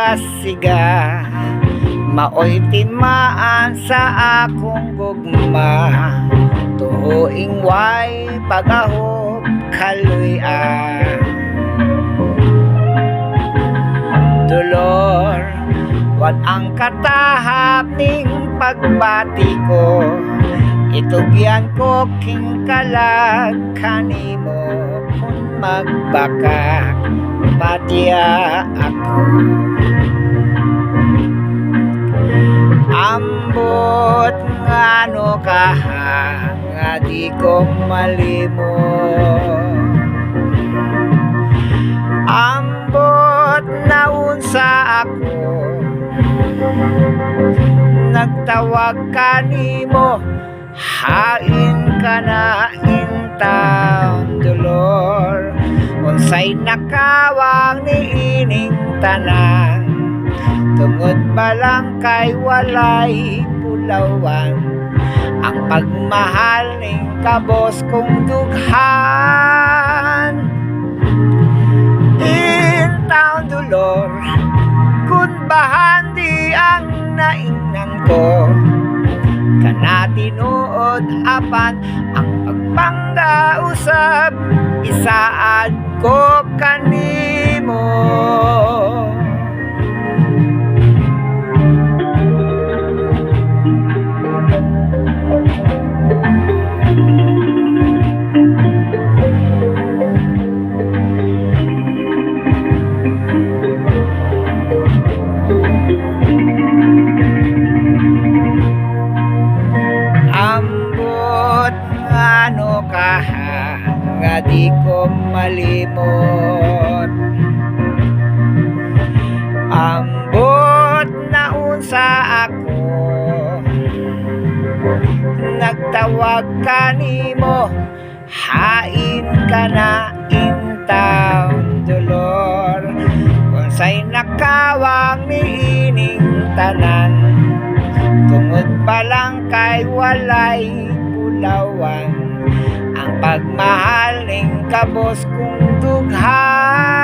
kasiga, maoy timaan sa akong gugma. Tuhoing way pagahop kaluy-an. Dolor, wat ang katahap ning pagbati ko. Itugyan ko king kalag kanimo kung magbaka patya ako. Ambot ngano kaha nga di ko malimot. Ambot naunsa ako, nagtawag kanimo, hain ka na in town. Dolor, unsay nakawang ni ining tanan, tungod pa lang kay walay pulawan. Ang pagmahal ning kabos kong dughan. In town, dolor, kun bahan di ang naingnan ko. Kana tinuod apan ang pagpangga usab, isaad ko kanimo. Ambot ngano kaha nga di ko malimot. Ambot naunsa ako, nagtawag kanimo, hain ka na in town. Dolor, unsay nakawang ni ining tanan, tungod pa lang kay walay pulawan. Ang pagmahal ning kabos kong dughan.